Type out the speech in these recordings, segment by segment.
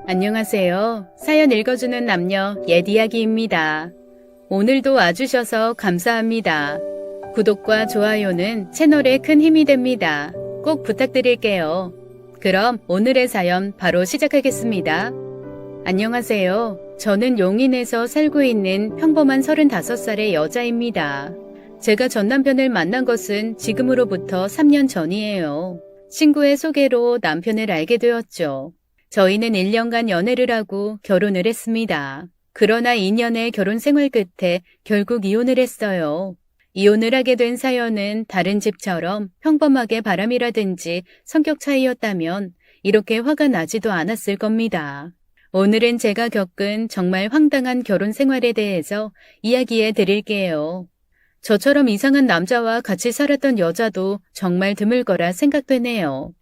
안녕하세요. 사연 읽어주는 남녀 옛이야기입니다. 오늘도 와주셔서 감사합니다. 구독과 좋아요는 채널에 큰 힘이 됩니다. 꼭 부탁드릴게요. 그럼 오늘의 사연 바로 시작하겠습니다. 안녕하세요. 저는 용인에서 살고 있는 평범한 35살의 여자입니다. 제가 전 남편을 만난 것은 지금으로부터 3년 전이에요. 친구의 소개로 남편을 알게 되었죠. 저희는 1년간 연애를 하고 결혼을 했습니다. 그러나 2년의 결혼 생활 끝에 결국 이혼을 했어요. 이혼을 하게 된 사연은 다른 집처럼 평범하게 바람이라든지 성격 차이였다면 이렇게 화가 나지도 않았을 겁니다. 오늘은 제가 겪은 정말 황당한 결혼 생활에 대해서 이야기해 드릴게요. 저처럼 이상한 남자와 같이 살았던 여자도 정말 드물 거라 생각되네요.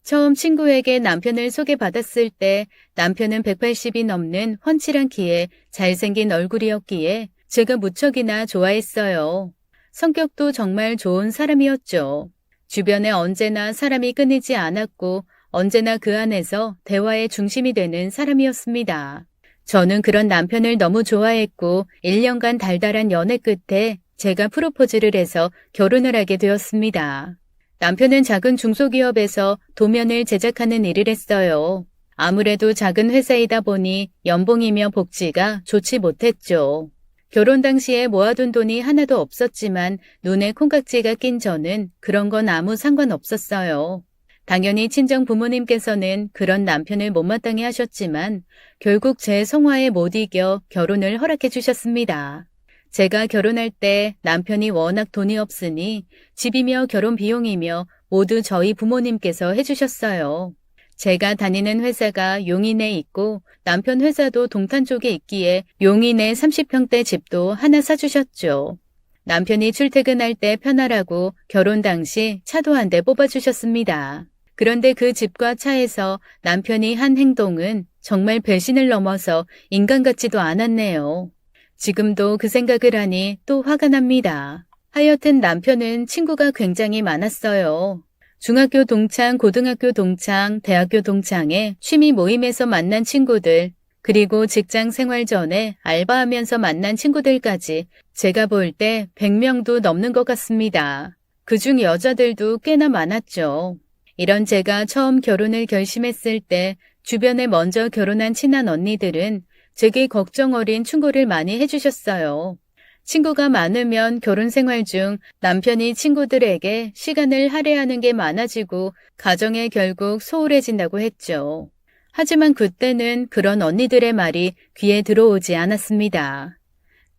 처음 친구에게 남편을 소개받았을 때 남편은 180이 넘는 훤칠한 키에 잘생긴 얼굴이었기에 제가 무척이나 좋아했어요. 성격도 정말 좋은 사람이었죠. 주변에 언제나 사람이 끊이지 않았고 언제나 그 안에서 대화의 중심이 되는 사람이었습니다. 저는 그런 남편을 너무 좋아했고 1년간 달달한 연애 끝에 제가 프로포즈를 해서 결혼을 하게 되었습니다. 남편은 작은 중소기업에서 도면을 제작하는 일을 했어요. 아무래도 작은 회사이다 보니 연봉이며 복지가 좋지 못했죠. 결혼 당시에 모아둔 돈이 하나도 없었지만 눈에 콩깍지가 낀 저는 그런 건 아무 상관없었어요. 당연히 친정 부모님께서는 그런 남편을 못마땅해 하셨지만 결국 제 성화에 못 이겨 결혼을 허락해 주셨습니다. 제가 결혼할 때 남편이 워낙 돈이 없으니 집이며 결혼 비용이며 모두 저희 부모님께서 해주셨어요. 제가 다니는 회사가 용인에 있고 남편 회사도 동탄 쪽에 있기에 용인에 30평대 집도 하나 사주셨죠. 남편이 출퇴근할 때 편하라고 결혼 당시 차도 한 대 뽑아주셨습니다. 그런데 그 집과 차에서 남편이 한 행동은 정말 배신을 넘어서 인간 같지도 않았네요. 지금도 그 생각을 하니 또 화가 납니다. 하여튼 남편은 친구가 굉장히 많았어요. 중학교 동창, 고등학교 동창, 대학교 동창에 취미 모임에서 만난 친구들, 그리고 직장 생활 전에 알바하면서 만난 친구들까지 제가 볼 때 100명도 넘는 것 같습니다. 그중 여자들도 꽤나 많았죠. 이런 제가 처음 결혼을 결심했을 때 주변에 먼저 결혼한 친한 언니들은 제게 걱정 어린 충고를 많이 해주셨어요. 친구가 많으면 결혼 생활 중 남편이 친구들에게 시간을 할애하는 게 많아지고 가정에 결국 소홀해진다고 했죠. 하지만 그때는 그런 언니들의 말이 귀에 들어오지 않았습니다.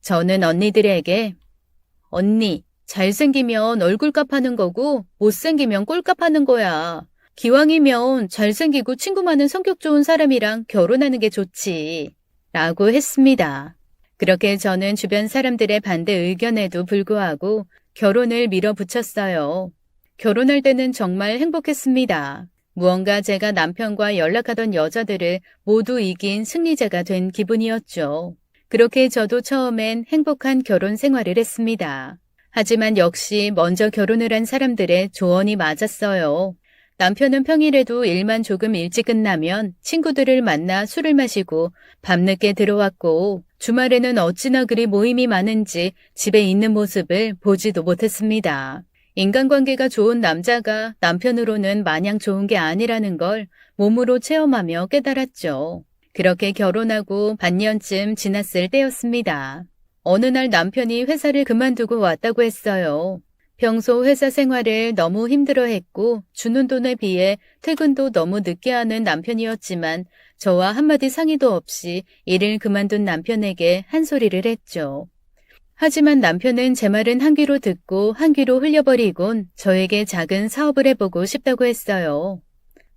저는 언니들에게 언니, 잘생기면 얼굴값 하는 거고 못생기면 꼴값 하는 거야. 기왕이면 잘생기고 친구 많은 성격 좋은 사람이랑 결혼하는 게 좋지. 라고 했습니다. 그렇게 저는 주변 사람들의 반대 의견에도 불구하고 결혼을 밀어붙였어요. 결혼할 때는 정말 행복했습니다. 무언가 제가 남편과 연락하던 여자들을 모두 이긴 승리자가 된 기분이었죠. 그렇게 저도 처음엔 행복한 결혼 생활을 했습니다. 하지만 역시 먼저 결혼을 한 사람들의 조언이 맞았어요. 남편은 평일에도 일만 조금 일찍 끝나면 친구들을 만나 술을 마시고 밤늦게 들어왔고 주말에는 어찌나 그리 모임이 많은지 집에 있는 모습을 보지도 못했습니다. 인간관계가 좋은 남자가 남편으로는 마냥 좋은 게 아니라는 걸 몸으로 체험하며 깨달았죠. 그렇게 결혼하고 반년쯤 지났을 때였습니다. 어느 날 남편이 회사를 그만두고 왔다고 했어요. 평소 회사 생활을 너무 힘들어했고 주는 돈에 비해 퇴근도 너무 늦게 하는 남편이었지만 저와 한마디 상의도 없이 일을 그만둔 남편에게 한 소리를 했죠. 하지만 남편은 제 말은 한 귀로 듣고 한 귀로 흘려버리곤 저에게 작은 사업을 해보고 싶다고 했어요.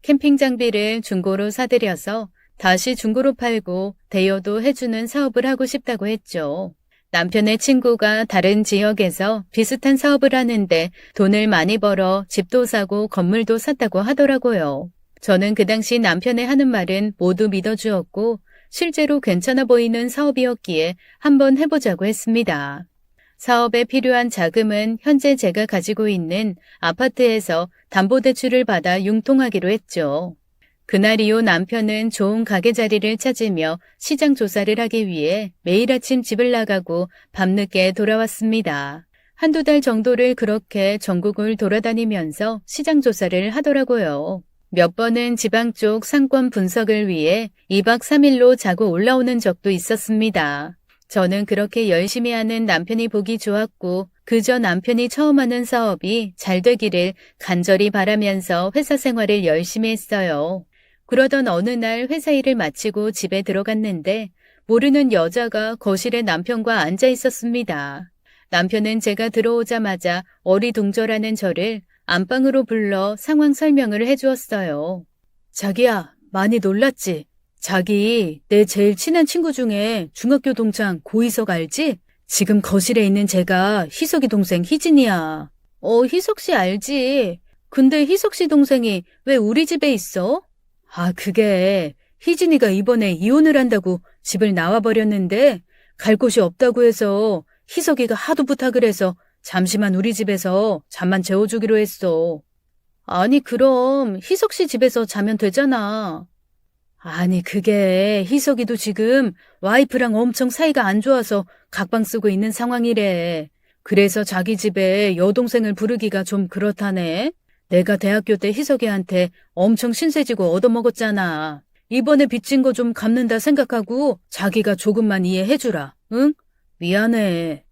캠핑 장비를 중고로 사들여서 다시 중고로 팔고 대여도 해주는 사업을 하고 싶다고 했죠. 남편의 친구가 다른 지역에서 비슷한 사업을 하는데 돈을 많이 벌어 집도 사고 건물도 샀다고 하더라고요. 저는 그 당시 남편의 하는 말은 모두 믿어주었고 실제로 괜찮아 보이는 사업이었기에 한번 해보자고 했습니다. 사업에 필요한 자금은 현재 제가 가지고 있는 아파트에서 담보대출을 받아 융통하기로 했죠. 그날 이후 남편은 좋은 가게 자리를 찾으며 시장 조사를 하기 위해 매일 아침 집을 나가고 밤늦게 돌아왔습니다. 한두 달 정도를 그렇게 전국을 돌아다니면서 시장 조사를 하더라고요. 몇 번은 지방 쪽 상권 분석을 위해 2박 3일로 자고 올라오는 적도 있었습니다. 저는 그렇게 열심히 하는 남편이 보기 좋았고 그저 남편이 처음 하는 사업이 잘 되기를 간절히 바라면서 회사 생활을 열심히 했어요. 그러던 어느 날 회사 일을 마치고 집에 들어갔는데 모르는 여자가 거실에 남편과 앉아 있었습니다. 남편은 제가 들어오자마자 어리둥절하는 저를 안방으로 불러 상황 설명을 해주었어요. 자기야, 많이 놀랐지? 자기, 내 제일 친한 친구 중에 중학교 동창 고희석 알지? 지금 거실에 있는 쟤가 희석이 동생 희진이야. 희석 씨 알지? 근데 희석 씨 동생이 왜 우리 집에 있어? 아, 그게 희진이가 이번에 이혼을 한다고 집을 나와버렸는데 갈 곳이 없다고 해서 희석이가 하도 부탁을 해서 잠시만 우리 집에서 잠만 재워주기로 했어. 아니, 그럼 희석 씨 집에서 자면 되잖아. 아니, 그게 희석이도 지금 와이프랑 엄청 사이가 안 좋아서 각방 쓰고 있는 상황이래. 그래서 자기 집에 여동생을 부르기가 좀 그렇다네. 내가 대학교 때 희석이한테 엄청 신세지고 얻어먹었잖아. 이번에 빚진 거 좀 갚는다 생각하고 자기가 조금만 이해해주라. 응? 미안해.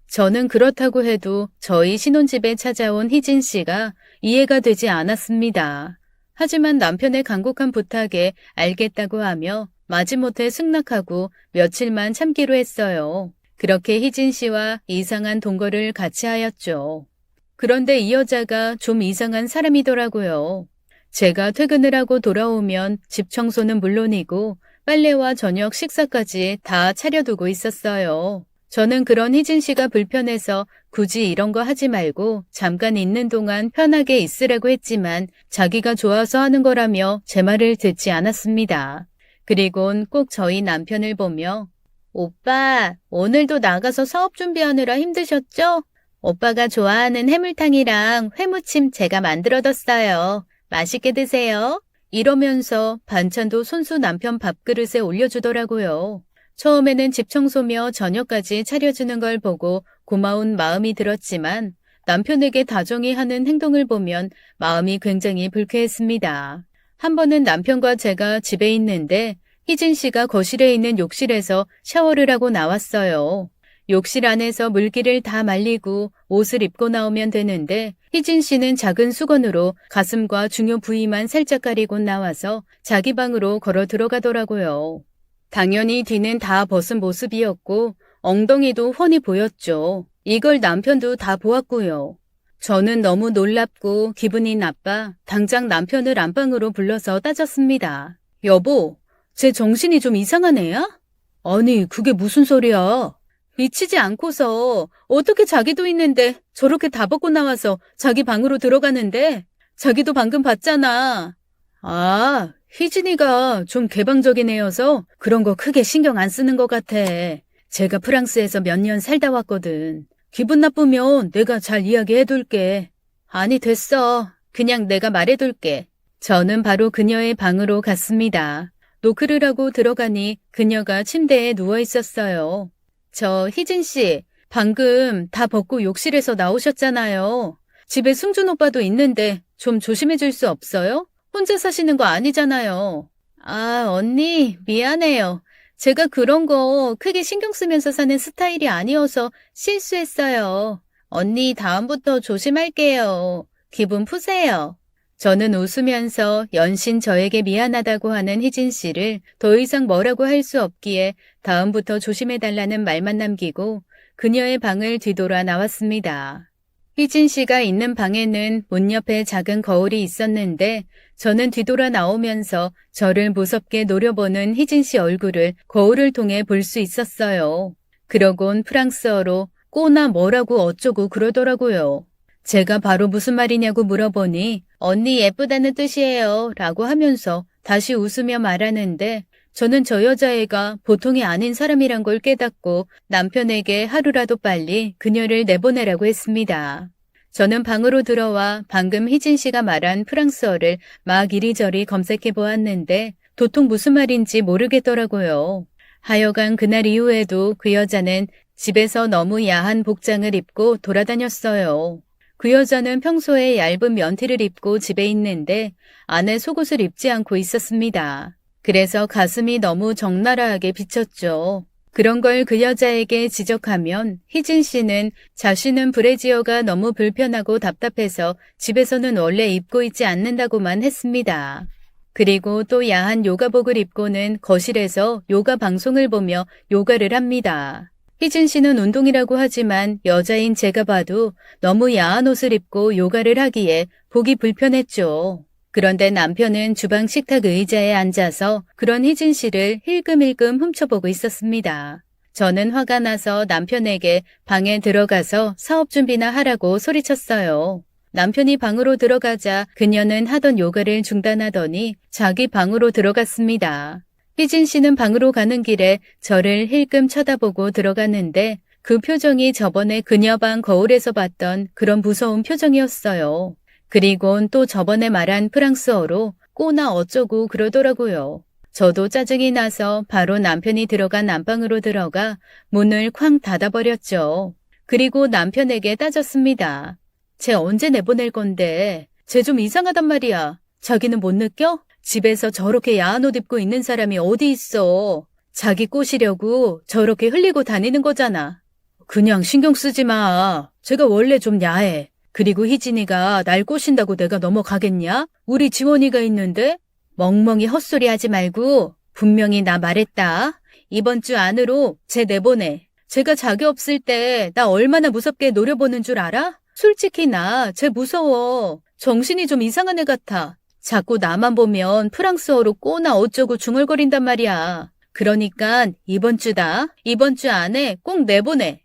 저는 그렇다고 해도 저희 신혼집에 찾아온 희진 씨가 이해가 되지 않았습니다. 하지만 남편의 간곡한 부탁에 알겠다고 하며 마지못해 승낙하고 며칠만 참기로 했어요. 그렇게 희진 씨와 이상한 동거를 같이 하였죠. 그런데 이 여자가 좀 이상한 사람이더라고요. 제가 퇴근을 하고 돌아오면 집 청소는 물론이고 빨래와 저녁 식사까지 다 차려두고 있었어요. 저는 그런 희진 씨가 불편해서 굳이 이런 거 하지 말고 잠깐 있는 동안 편하게 있으라고 했지만 자기가 좋아서 하는 거라며 제 말을 듣지 않았습니다. 그리곤 꼭 저희 남편을 보며 오빠, 오늘도 나가서 사업 준비하느라 힘드셨죠? 오빠가 좋아하는 해물탕이랑 회무침 제가 만들어뒀어요. 맛있게 드세요. 이러면서 반찬도 손수 남편 밥그릇에 올려주더라고요. 처음에는 집 청소며 저녁까지 차려주는 걸 보고 고마운 마음이 들었지만 남편에게 다정히 하는 행동을 보면 마음이 굉장히 불쾌했습니다. 한 번은 남편과 제가 집에 있는데 희진 씨가 거실에 있는 욕실에서 샤워를 하고 나왔어요. 욕실 안에서 물기를 다 말리고 옷을 입고 나오면 되는데 희진 씨는 작은 수건으로 가슴과 중요 부위만 살짝 가리고 나와서 자기 방으로 걸어 들어가더라고요. 당연히 뒤는 다 벗은 모습이었고 엉덩이도 훤히 보였죠. 이걸 남편도 다 보았고요. 저는 너무 놀랍고 기분이 나빠 당장 남편을 안방으로 불러서 따졌습니다. 여보, 제 정신이 좀 이상한 애야? 아니, 그게 무슨 소리야? 미치지 않고서 어떻게 자기도 있는데 저렇게 다 벗고 나와서 자기 방으로 들어가는데 자기도 방금 봤잖아. 아, 희진이가 좀 개방적인 애여서 그런 거 크게 신경 안 쓰는 것 같아. 제가 프랑스에서 몇 년 살다 왔거든. 기분 나쁘면 내가 잘 이야기해둘게. 아니, 됐어. 그냥 내가 말해둘게. 저는 바로 그녀의 방으로 갔습니다. 노크를 하고 들어가니 그녀가 침대에 누워 있었어요. 저 희진 씨, 방금 다 벗고 욕실에서 나오셨잖아요. 집에 승준 오빠도 있는데 좀 조심해 줄 수 없어요? 혼자 사시는 거 아니잖아요. 아, 언니, 미안해요. 제가 그런 거 크게 신경 쓰면서 사는 스타일이 아니어서 실수했어요. 언니, 다음부터 조심할게요. 기분 푸세요. 저는 웃으면서 연신 저에게 미안하다고 하는 희진 씨를 더 이상 뭐라고 할 수 없기에 다음부터 조심해달라는 말만 남기고 그녀의 방을 뒤돌아 나왔습니다. 희진 씨가 있는 방에는 문 옆에 작은 거울이 있었는데 저는 뒤돌아 나오면서 저를 무섭게 노려보는 희진 씨 얼굴을 거울을 통해 볼 수 있었어요. 그러곤 프랑스어로 꼬나 뭐라고 어쩌고 그러더라고요. 제가 바로 무슨 말이냐고 물어보니 언니 예쁘다는 뜻이에요 라고 하면서 다시 웃으며 말하는데 저는 저 여자애가 보통이 아닌 사람이란 걸 깨닫고 남편에게 하루라도 빨리 그녀를 내보내라고 했습니다. 저는 방으로 들어와 방금 희진 씨가 말한 프랑스어를 막 이리저리 검색해 보았는데 도통 무슨 말인지 모르겠더라고요. 하여간 그날 이후에도 그 여자는 집에서 너무 야한 복장을 입고 돌아다녔어요. 그 여자는 평소에 얇은 면티를 입고 집에 있는데 안에 속옷을 입지 않고 있었습니다. 그래서 가슴이 너무 적나라하게 비쳤죠. 그런 걸 그 여자에게 지적하면 희진 씨는 자신은 브래지어가 너무 불편하고 답답해서 집에서는 원래 입고 있지 않는다고만 했습니다. 그리고 또 야한 요가복을 입고는 거실에서 요가 방송을 보며 요가를 합니다. 희진 씨는 운동이라고 하지만 여자인 제가 봐도 너무 야한 옷을 입고 요가를 하기에 보기 불편했죠. 그런데 남편은 주방 식탁 의자에 앉아서 그런 희진 씨를 힐끔힐끔 훔쳐보고 있었습니다. 저는 화가 나서 남편에게 방에 들어가서 사업 준비나 하라고 소리쳤어요. 남편이 방으로 들어가자 그녀는 하던 요가를 중단하더니 자기 방으로 들어갔습니다. 희진 씨는 방으로 가는 길에 저를 힐끔 쳐다보고 들어갔는데 그 표정이 저번에 그녀 방 거울에서 봤던 그런 무서운 표정이었어요. 그리곤 또 저번에 말한 프랑스어로 꼬나 어쩌고 그러더라고요. 저도 짜증이 나서 바로 남편이 들어간 안방으로 들어가 문을 쾅 닫아버렸죠. 그리고 남편에게 따졌습니다. 쟤 언제 내보낼 건데? 쟤 좀 이상하단 말이야. 자기는 못 느껴? 집에서 저렇게 야한 옷 입고 있는 사람이 어디 있어. 자기 꼬시려고 저렇게 흘리고 다니는 거잖아. 그냥 신경 쓰지 마. 제가 원래 좀 야해. 그리고 희진이가 날 꼬신다고 내가 넘어가겠냐? 우리 지원이가 있는데? 멍멍이 헛소리 하지 말고 분명히 나 말했다. 이번 주 안으로 쟤 내보내. 제가 자기 없을 때 나 얼마나 무섭게 노려보는 줄 알아? 솔직히 나 쟤 무서워. 정신이 좀 이상한 애 같아. 자꾸 나만 보면 프랑스어로 꼬나 어쩌고 중얼거린단 말이야. 그러니까 이번 주다. 이번 주 안에 꼭 내보내.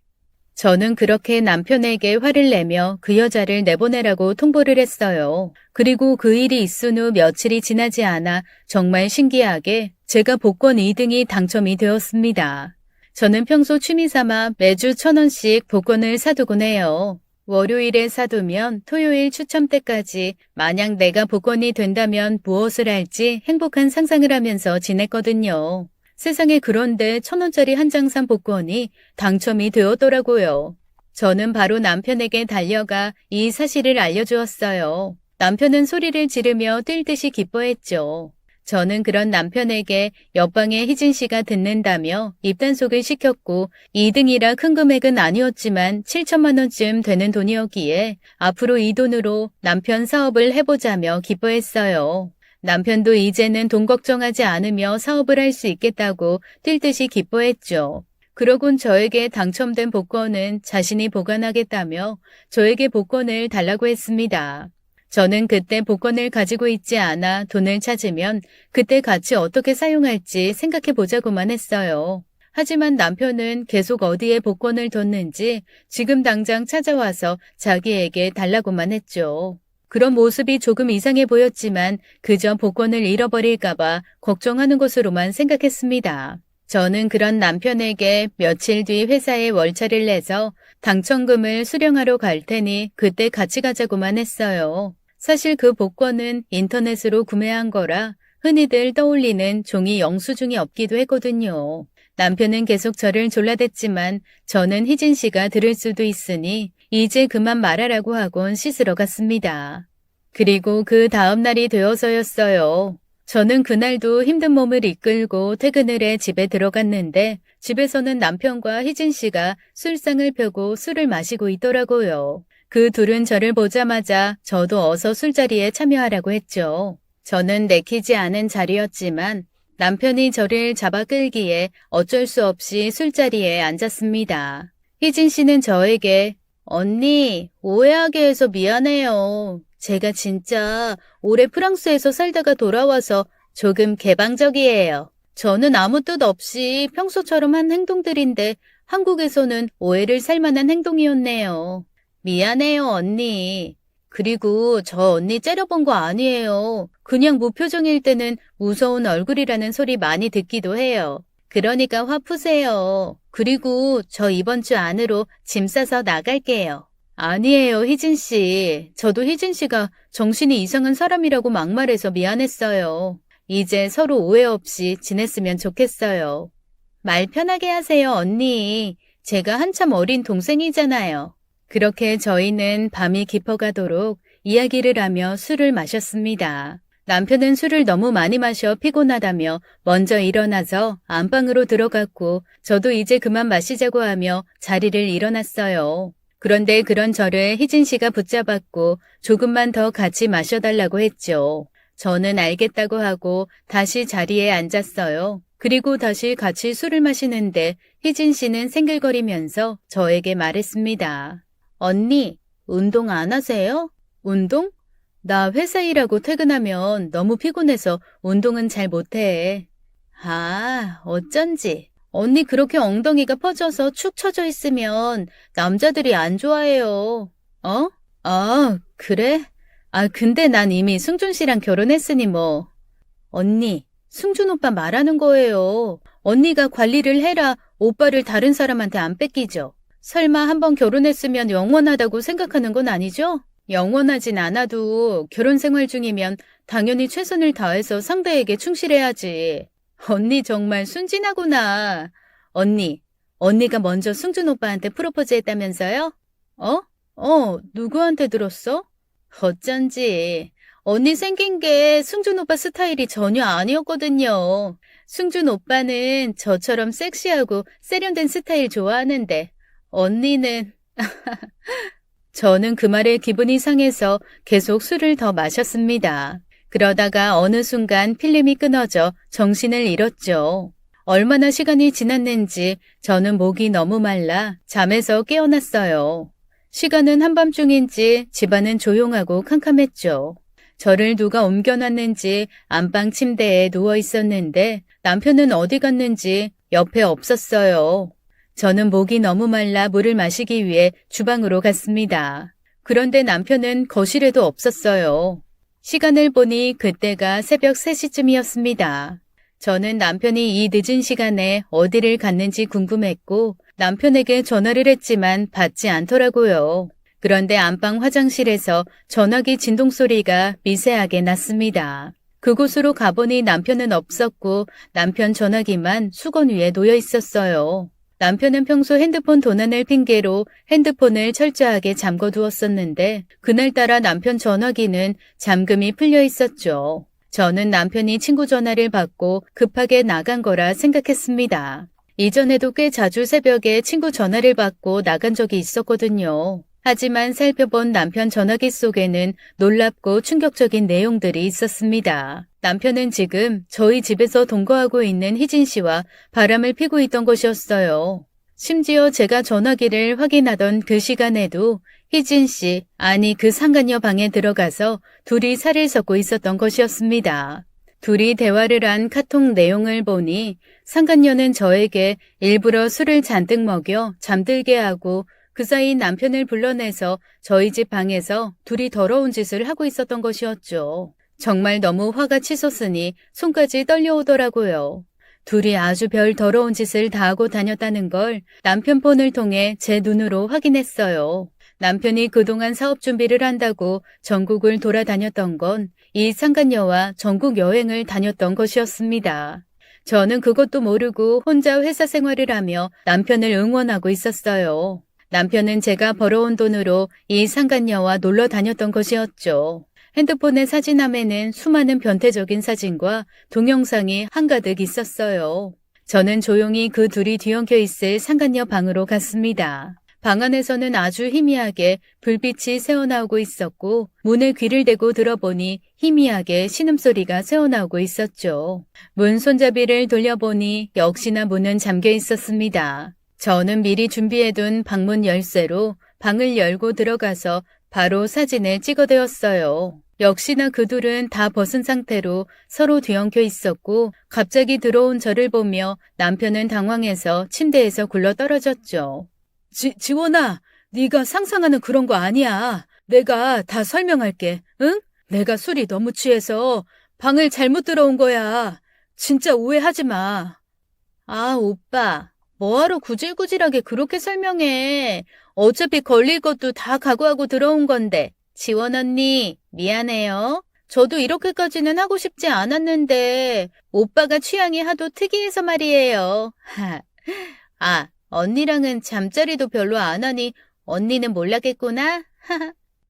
저는 그렇게 남편에게 화를 내며 그 여자를 내보내라고 통보를 했어요. 그리고 그 일이 있은 후 며칠이 지나지 않아 정말 신기하게 제가 복권 2등이 당첨이 되었습니다. 저는 평소 취미삼아 매주 1,000원씩 복권을 사두곤 해요. 월요일에 사두면 토요일 추첨 때까지 만약 내가 복권이 된다면 무엇을 할지 행복한 상상을 하면서 지냈거든요. 세상에 그런데 1,000원짜리 한 장 산 복권이 당첨이 되었더라고요. 저는 바로 남편에게 달려가 이 사실을 알려주었어요. 남편은 소리를 지르며 뛸 듯이 기뻐했죠. 저는 그런 남편에게 옆방의 희진 씨가 듣는다며 입단속을 시켰고 2등이라 큰 금액은 아니었지만 7천만 원쯤 되는 돈이었기에 앞으로 이 돈으로 남편 사업을 해보자며 기뻐했어요. 남편도 이제는 돈 걱정하지 않으며 사업을 할 수 있겠다고 뛸 듯이 기뻐했죠. 그러곤 저에게 당첨된 복권은 자신이 보관하겠다며 저에게 복권을 달라고 했습니다. 저는 그때 복권을 가지고 있지 않아 돈을 찾으면 그때 같이 어떻게 사용할지 생각해 보자고만 했어요. 하지만 남편은 계속 어디에 복권을 뒀는지 지금 당장 찾아와서 자기에게 달라고만 했죠. 그런 모습이 조금 이상해 보였지만 그저 복권을 잃어버릴까봐 걱정하는 것으로만 생각했습니다. 저는 그런 남편에게 며칠 뒤 회사에 월차를 내서 당첨금을 수령하러 갈 테니 그때 같이 가자고만 했어요. 사실 그 복권은 인터넷으로 구매한 거라 흔히들 떠올리는 종이 영수증이 없기도 했거든요. 남편은 계속 저를 졸라댔지만 저는 희진 씨가 들을 수도 있으니 이제 그만 말하라고 하곤 씻으러 갔습니다. 그리고 그 다음 날이 되어서였어요. 저는 그날도 힘든 몸을 이끌고 퇴근을 해 집에 들어갔는데 집에서는 남편과 희진 씨가 술상을 펴고 술을 마시고 있더라고요. 그 둘은 저를 보자마자 저도 어서 술자리에 참여하라고 했죠. 저는 내키지 않은 자리였지만 남편이 저를 잡아 끌기에 어쩔 수 없이 술자리에 앉았습니다. 희진 씨는 저에게 언니, 오해하게 해서 미안해요. 제가 진짜 올해 프랑스에서 살다가 돌아와서 조금 개방적이에요. 저는 아무 뜻 없이 평소처럼 한 행동들인데 한국에서는 오해를 살 만한 행동이었네요. 미안해요, 언니. 그리고 저 언니 째려본 거 아니에요. 그냥 무표정일 때는 무서운 얼굴이라는 소리 많이 듣기도 해요. 그러니까 화 푸세요. 그리고 저 이번 주 안으로 짐 싸서 나갈게요. 아니에요, 희진 씨. 저도 희진 씨가 정신이 이상한 사람이라고 막말해서 미안했어요. 이제 서로 오해 없이 지냈으면 좋겠어요. 말 편하게 하세요, 언니. 제가 한참 어린 동생이잖아요. 그렇게 저희는 밤이 깊어가도록 이야기를 하며 술을 마셨습니다. 남편은 술을 너무 많이 마셔 피곤하다며 먼저 일어나서 안방으로 들어갔고 저도 이제 그만 마시자고 하며 자리를 일어났어요. 그런데 그런 저를 희진 씨가 붙잡았고 조금만 더 같이 마셔달라고 했죠. 저는 알겠다고 하고 다시 자리에 앉았어요. 그리고 다시 같이 술을 마시는데 희진 씨는 생글거리면서 저에게 말했습니다. 언니, 운동 안 하세요? 운동? 나 회사 일하고 퇴근하면 너무 피곤해서 운동은 잘 못해. 아, 어쩐지. 언니 그렇게 엉덩이가 퍼져서 축 처져 있으면 남자들이 안 좋아해요. 어? 아, 그래? 아, 근데 난 이미 승준 씨랑 결혼했으니 뭐. 언니, 승준 오빠 말하는 거예요. 언니가 관리를 해라 오빠를 다른 사람한테 안 뺏기죠. 설마 한번 결혼했으면 영원하다고 생각하는 건 아니죠? 영원하진 않아도 결혼 생활 중이면 당연히 최선을 다해서 상대에게 충실해야지. 언니 정말 순진하구나. 언니가 먼저 승준 오빠한테 프로포즈 했다면서요? 누구한테 들었어? 어쩐지. 언니 생긴 게 승준 오빠 스타일이 전혀 아니었거든요. 승준 오빠는 저처럼 섹시하고 세련된 스타일 좋아하는데 언니는 저는 그 말에 기분이 상해서 계속 술을 더 마셨습니다. 그러다가 어느 순간 필름이 끊어져 정신을 잃었죠. 얼마나 시간이 지났는지 저는 목이 너무 말라 잠에서 깨어났어요. 시간은 한밤중인지 집안은 조용하고 캄캄했죠. 저를 누가 옮겨놨는지 안방 침대에 누워 있었는데 남편은 어디 갔는지 옆에 없었어요. 저는 목이 너무 말라 물을 마시기 위해 주방으로 갔습니다. 그런데 남편은 거실에도 없었어요. 시간을 보니 그때가 새벽 3시쯤이었습니다. 저는 남편이 이 늦은 시간에 어디를 갔는지 궁금했고 남편에게 전화를 했지만 받지 않더라고요. 그런데 안방 화장실에서 전화기 진동 소리가 미세하게 났습니다. 그곳으로 가보니 남편은 없었고 남편 전화기만 수건 위에 놓여 있었어요. 남편은 평소 핸드폰 도난을 핑계로 핸드폰을 철저하게 잠궈두었었는데 그날따라 남편 전화기는 잠금이 풀려 있었죠. 저는 남편이 친구 전화를 받고 급하게 나간 거라 생각했습니다. 이전에도 꽤 자주 새벽에 친구 전화를 받고 나간 적이 있었거든요. 하지만 살펴본 남편 전화기 속에는 놀랍고 충격적인 내용들이 있었습니다. 남편은 지금 저희 집에서 동거하고 있는 희진 씨와 바람을 피고 있던 것이었어요. 심지어 제가 전화기를 확인하던 그 시간에도 희진 씨, 아니 그 상간녀 방에 들어가서 둘이 살을 섞고 있었던 것이었습니다. 둘이 대화를 한 카톡 내용을 보니 상간녀는 저에게 일부러 술을 잔뜩 먹여 잠들게 하고 그 사이 남편을 불러내서 저희 집 방에서 둘이 더러운 짓을 하고 있었던 것이었죠. 정말 너무 화가 치솟으니 손까지 떨려오더라고요. 둘이 아주 별 더러운 짓을 다 하고 다녔다는 걸 남편 폰을 통해 제 눈으로 확인했어요. 남편이 그동안 사업 준비를 한다고 전국을 돌아다녔던 건 이 상간녀와 전국 여행을 다녔던 것이었습니다. 저는 그것도 모르고 혼자 회사 생활을 하며 남편을 응원하고 있었어요. 남편은 제가 벌어온 돈으로 이 상간녀와 놀러 다녔던 것이었죠. 핸드폰의 사진함에는 수많은 변태적인 사진과 동영상이 한가득 있었어요. 저는 조용히 그 둘이 뒤엉켜 있을 상간녀 방으로 갔습니다. 방 안에서는 아주 희미하게 불빛이 새어나오고 있었고 문에 귀를 대고 들어보니 희미하게 신음소리가 새어나오고 있었죠. 문 손잡이를 돌려보니 역시나 문은 잠겨 있었습니다. 저는 미리 준비해둔 방문 열쇠로 방을 열고 들어가서 바로 사진을 찍어대었어요. 역시나 그 둘은 다 벗은 상태로 서로 뒤엉켜 있었고 갑자기 들어온 저를 보며 남편은 당황해서 침대에서 굴러 떨어졌죠. 지원아, 네가 상상하는 그런 거 아니야. 내가 다 설명할게. 응? 내가 술이 너무 취해서 방을 잘못 들어온 거야. 진짜 오해하지 마. 아, 오빠. 뭐하러 구질구질하게 그렇게 설명해. 어차피 걸릴 것도 다 각오하고 들어온 건데. 지원 언니, 미안해요. 저도 이렇게까지는 하고 싶지 않았는데, 오빠가 취향이 하도 특이해서 말이에요. 아, 언니랑은 잠자리도 별로 안 하니 언니는 몰랐겠구나?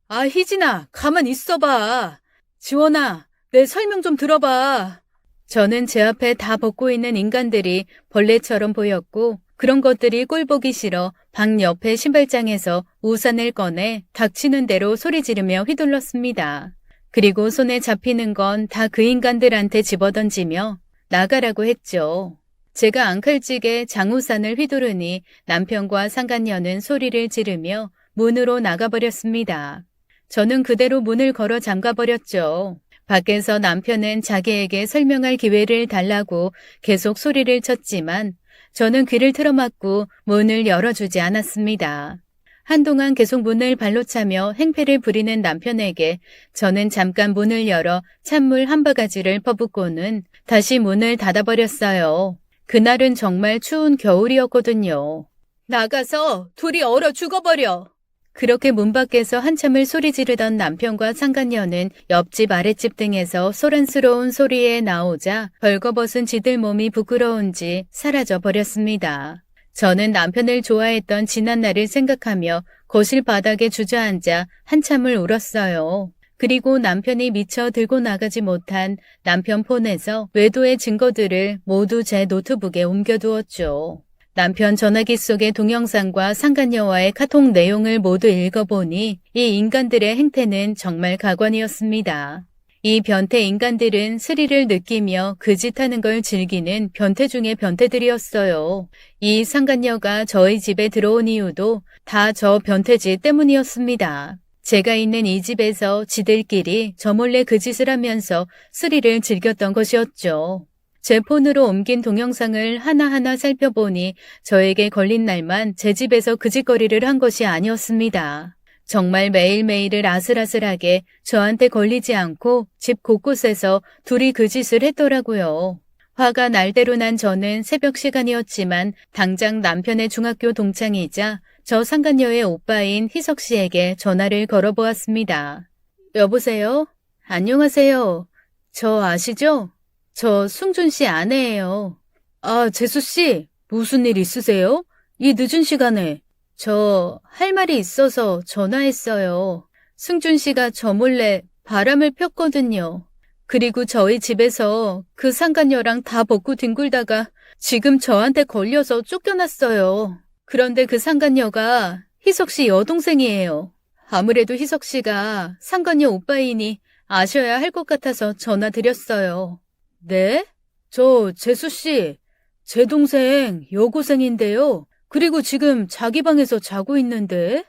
아, 희진아, 가만 있어봐. 지원아, 내 설명 좀 들어봐. 저는 제 앞에 다 벗고 있는 인간들이 벌레처럼 보였고 그런 것들이 꼴 보기 싫어 방 옆에 신발장에서 우산을 꺼내 닥치는 대로 소리 지르며 휘둘렀습니다. 그리고 손에 잡히는 건 다 그 인간들한테 집어던지며 나가라고 했죠. 제가 앙칼지게 장우산을 휘두르니 남편과 상간녀는 소리를 지르며 문으로 나가버렸습니다. 저는 그대로 문을 걸어 잠가버렸죠. 밖에서 남편은 자기에게 설명할 기회를 달라고 계속 소리를 쳤지만 저는 귀를 틀어막고 문을 열어주지 않았습니다. 한동안 계속 문을 발로 차며 행패를 부리는 남편에게 저는 잠깐 문을 열어 찬물 한 바가지를 퍼붓고는 다시 문을 닫아버렸어요. 그날은 정말 추운 겨울이었거든요. 나가서 둘이 얼어 죽어버려. 그렇게 문 밖에서 한참을 소리 지르던 남편과 상간녀는 옆집 아랫집 등에서 소란스러운 소리에 나오자 벌거벗은 지들 몸이 부끄러운지 사라져 버렸습니다. 저는 남편을 좋아했던 지난 날을 생각하며 거실 바닥에 주저앉아 한참을 울었어요. 그리고 남편이 미처 들고 나가지 못한 남편 폰에서 외도의 증거들을 모두 제 노트북에 옮겨두었죠. 남편 전화기 속의 동영상과 상간녀와의 카톡 내용을 모두 읽어보니 이 인간들의 행태는 정말 가관이었습니다. 이 변태 인간들은 스릴을 느끼며 그 짓하는 걸 즐기는 변태 중의 변태들이었어요. 이 상간녀가 저희 집에 들어온 이유도 다 저 변태짓 때문이었습니다. 제가 있는 이 집에서 지들끼리 저 몰래 그 짓을 하면서 스릴을 즐겼던 것이었죠. 제 폰으로 옮긴 동영상을 하나하나 살펴보니 저에게 걸린 날만 제 집에서 그 짓거리를 한 것이 아니었습니다. 정말 매일매일을 아슬아슬하게 저한테 걸리지 않고 집 곳곳에서 둘이 그 짓을 했더라고요. 화가 날 대로 난 저는 새벽 시간이었지만 당장 남편의 중학교 동창이자 저 상간녀의 오빠인 희석 씨에게 전화를 걸어보았습니다. 여보세요? 안녕하세요. 저 아시죠? 저 승준 씨 아내예요. 아, 재수 씨, 무슨 일 있으세요? 이 늦은 시간에. 저 할 말이 있어서 전화했어요. 승준 씨가 저 몰래 바람을 폈거든요. 그리고 저희 집에서 그 상간녀랑 다 벗고 뒹굴다가 지금 저한테 걸려서 쫓겨났어요. 그런데 그 상간녀가 희석 씨 여동생이에요. 아무래도 희석 씨가 상간녀 오빠이니 아셔야 할 것 같아서 전화드렸어요. 네? 저 재수씨, 제 동생 여고생인데요. 그리고 지금 자기 방에서 자고 있는데.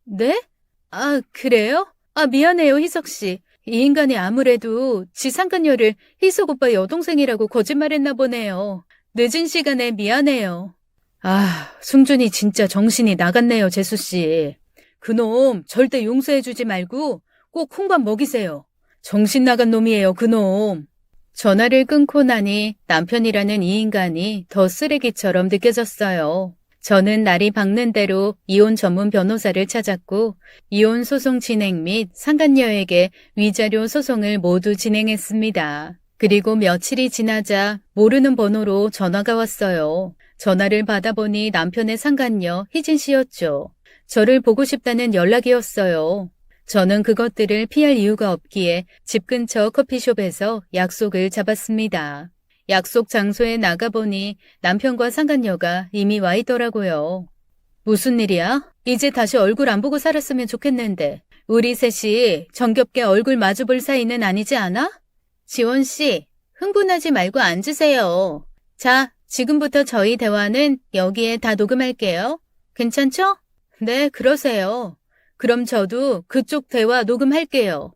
네? 아, 그래요? 아, 미안해요, 희석씨. 이 인간이 아무래도 지 상간녀를 희석 오빠 여동생이라고 거짓말했나 보네요. 늦은 시간에 미안해요. 아, 승준이 진짜 정신이 나갔네요, 재수씨. 그놈 절대 용서해주지 말고 꼭 홍밥 먹이세요. 정신 나간 놈이에요, 그놈. 전화를 끊고 나니 남편이라는 이 인간이 더 쓰레기처럼 느껴졌어요. 저는 날이 밝는 대로 이혼 전문 변호사를 찾았고 이혼 소송 진행 및 상간녀에게 위자료 소송을 모두 진행했습니다. 그리고 며칠이 지나자 모르는 번호로 전화가 왔어요. 전화를 받아보니 남편의 상간녀 희진 씨였죠. 저를 보고 싶다는 연락이었어요. 저는 그것들을 피할 이유가 없기에 집 근처 커피숍에서 약속을 잡았습니다. 약속 장소에 나가보니 남편과 상간녀가 이미 와 있더라고요. 무슨 일이야? 이제 다시 얼굴 안 보고 살았으면 좋겠는데 우리 셋이 정겹게 얼굴 마주볼 사이는 아니지 않아? 지원 씨, 흥분하지 말고 앉으세요. 자, 지금부터 저희 대화는 여기에 다 녹음할게요. 괜찮죠? 네, 그러세요. 그럼 저도 그쪽 대화 녹음할게요.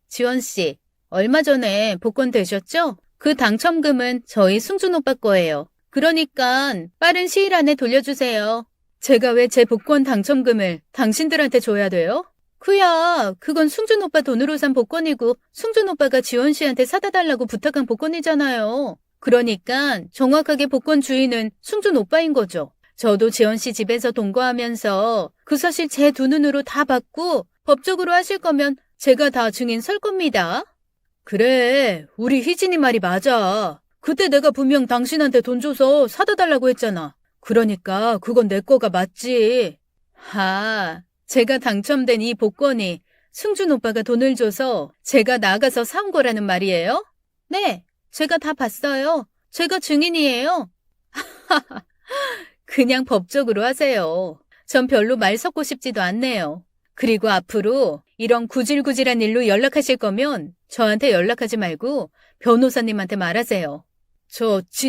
지원 씨, 얼마 전에 복권 되셨죠? 그 당첨금은 저희 승준 오빠 거예요. 그러니까 빠른 시일 안에 돌려주세요. 제가 왜 제 복권 당첨금을 당신들한테 줘야 돼요? 그야, 그건 승준 오빠 돈으로 산 복권이고 승준 오빠가 지원 씨한테 사다 달라고 부탁한 복권이잖아요. 그러니까 정확하게 복권 주인은 승준 오빠인 거죠. 저도 지원 씨 집에서 동거하면서 그 사실 제 두 눈으로 다 봤고 법적으로 하실 거면 제가 다 증인 설 겁니다. 그래, 우리 희진이 말이 맞아. 그때 내가 분명 당신한테 돈 줘서 사다 달라고 했잖아. 그러니까 그건 내 거가 맞지. 제가 당첨된 이 복권이 승준 오빠가 돈을 줘서 제가 나가서 사온 거라는 말이에요? 네, 제가 다 봤어요. 제가 증인이에요. 그냥 법적으로 하세요. 전 별로 말 섞고 싶지도 않네요. 그리고 앞으로 이런 구질구질한 일로 연락하실 거면 저한테 연락하지 말고 변호사님한테 말하세요.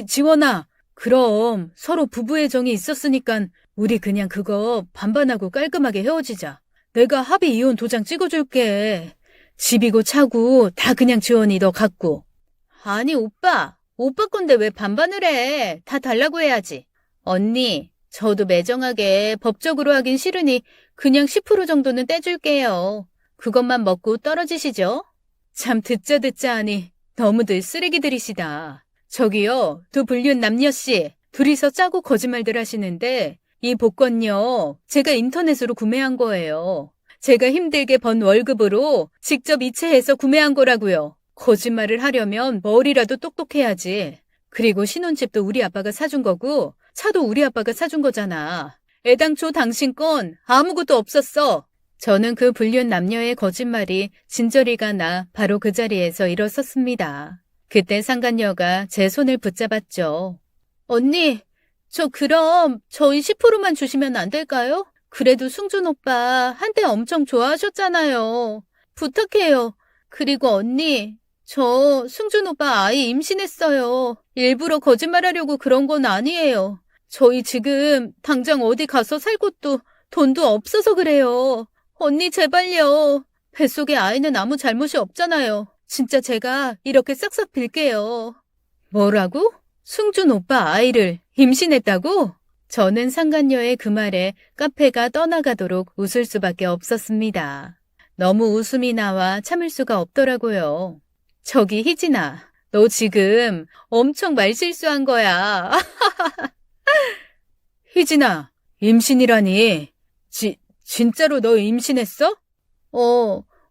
지원아, 그럼 서로 부부의 정이 있었으니까 우리 그냥 그거 반반하고 깔끔하게 헤어지자. 내가 합의 이혼 도장 찍어줄게. 집이고 차고 다 그냥 지원이 너 갖고. 아니 오빠 건데 왜 반반을 해? 다 달라고 해야지. 언니, 저도 매정하게 법적으로 하긴 싫으니 그냥 10% 정도는 떼줄게요. 그것만 먹고 떨어지시죠? 참 듣자 하니 너무들 쓰레기들이시다. 저기요, 두 불륜 남녀씨, 둘이서 짜고 거짓말들 하시는데 이 복권요, 제가 인터넷으로 구매한 거예요. 제가 힘들게 번 월급으로 직접 이체해서 구매한 거라고요. 거짓말을 하려면 머리라도 똑똑해야지. 그리고 신혼집도 우리 아빠가 사준 거고 차도 우리 아빠가 사준 거잖아. 애당초 당신 건 아무것도 없었어. 저는 그 불륜 남녀의 거짓말이 진저리가 나 바로 그 자리에서 일어섰습니다. 그때 상간녀가 제 손을 붙잡았죠. 언니, 저 그럼 저희 10%만 주시면 안 될까요? 그래도 승준 오빠 한때 엄청 좋아하셨잖아요. 부탁해요. 그리고 언니, 저 승준 오빠 아이 임신했어요. 일부러 거짓말하려고 그런 건 아니에요. 저희 지금 당장 어디 가서 살 곳도 돈도 없어서 그래요. 언니 제발요. 뱃속에 아이는 아무 잘못이 없잖아요. 진짜 제가 이렇게 싹싹 빌게요. 뭐라고? 승준 오빠 아이를 임신했다고? 저는 상간녀의 그 말에 카페가 떠나가도록 웃을 수밖에 없었습니다. 너무 웃음이 나와 참을 수가 없더라고요. 저기 희진아, 너 지금 엄청 말실수한 거야. 희진아, 임신이라니. 진짜로 너 임신했어?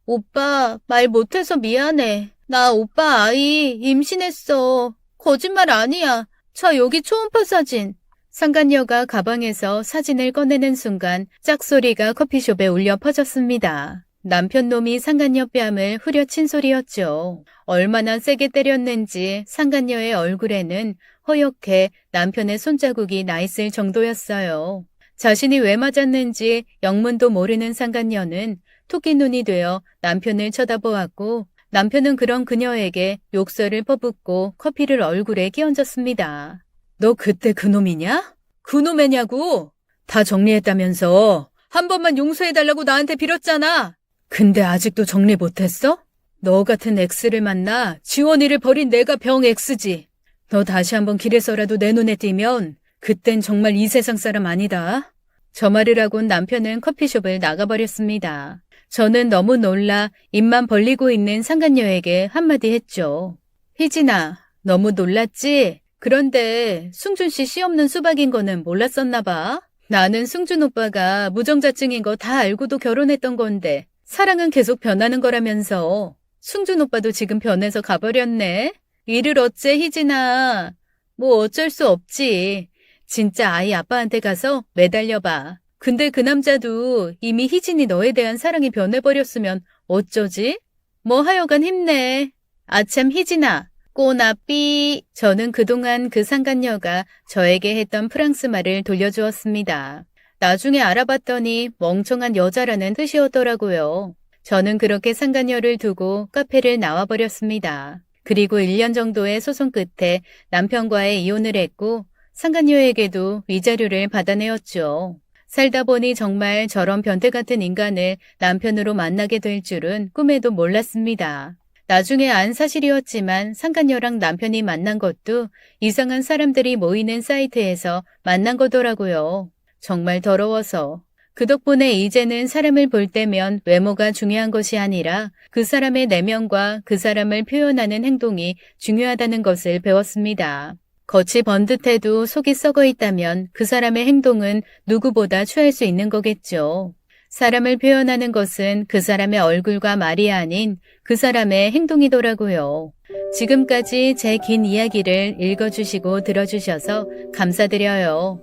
오빠 말 못해서 미안해. 나 오빠 아이 임신했어. 거짓말 아니야. 저 여기 초음파 사진. 상간녀가 가방에서 사진을 꺼내는 순간 짝소리가 커피숍에 울려 퍼졌습니다. 남편 놈이 상간녀 뺨을 후려친 소리였죠. 얼마나 세게 때렸는지 상간녀의 얼굴에는 허옇게 남편의 손자국이 나 있을 정도였어요. 자신이 왜 맞았는지 영문도 모르는 상간녀는 토끼눈이 되어 남편을 쳐다보았고 남편은 그런 그녀에게 욕설을 퍼붓고 커피를 얼굴에 끼얹었습니다. 너 그때 그놈이냐? 그놈애냐고? 다 정리했다면서 한 번만 용서해달라고 나한테 빌었잖아. 근데 아직도 정리 못했어? 너 같은 X를 만나 지원이를 버린 내가 병 X지. 너 다시 한번 길에서라도 내 눈에 띄면 그땐 정말 이 세상 사람 아니다. 저 말을 하곤 남편은 커피숍을 나가버렸습니다. 저는 너무 놀라 입만 벌리고 있는 상간녀에게 한마디 했죠. 희진아, 너무 놀랐지? 그런데 승준 씨 씨 없는 수박인 거는 몰랐었나 봐. 나는 승준 오빠가 무정자증인 거 다 알고도 결혼했던 건데 사랑은 계속 변하는 거라면서. 승준 오빠도 지금 변해서 가버렸네. 이를 어째 희진아. 뭐 어쩔 수 없지. 진짜 아이 아빠한테 가서 매달려봐. 근데 그 남자도 이미 희진이 너에 대한 사랑이 변해버렸으면 어쩌지? 뭐 하여간 힘내. 아참 희진아. 꼬나삐. 저는 그동안 그 상간녀가 저에게 했던 프랑스 말을 돌려주었습니다. 나중에 알아봤더니 멍청한 여자라는 뜻이었더라고요. 저는 그렇게 상간녀를 두고 카페를 나와버렸습니다. 그리고 1년 정도의 소송 끝에 남편과의 이혼을 했고 상간녀에게도 위자료를 받아내었죠. 살다 보니 정말 저런 변태 같은 인간을 남편으로 만나게 될 줄은 꿈에도 몰랐습니다. 나중에 안 사실이었지만 상간녀랑 남편이 만난 것도 이상한 사람들이 모이는 사이트에서 만난 거더라고요. 정말 더러워서. 그 덕분에 이제는 사람을 볼 때면 외모가 중요한 것이 아니라 그 사람의 내면과 그 사람을 표현하는 행동이 중요하다는 것을 배웠습니다. 겉이 번듯해도 속이 썩어 있다면 그 사람의 행동은 누구보다 취할 수 있는 거겠죠. 사람을 표현하는 것은 그 사람의 얼굴과 말이 아닌 그 사람의 행동이더라고요. 지금까지 제 긴 이야기를 읽어주시고 들어주셔서 감사드려요.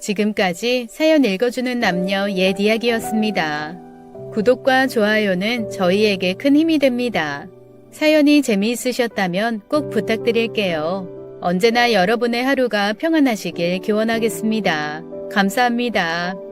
지금까지 사연 읽어주는 남녀 옛 이야기였습니다. 구독과 좋아요는 저희에게 큰 힘이 됩니다. 사연이 재미있으셨다면 꼭 부탁드릴게요. 언제나 여러분의 하루가 평안하시길 기원하겠습니다. 감사합니다.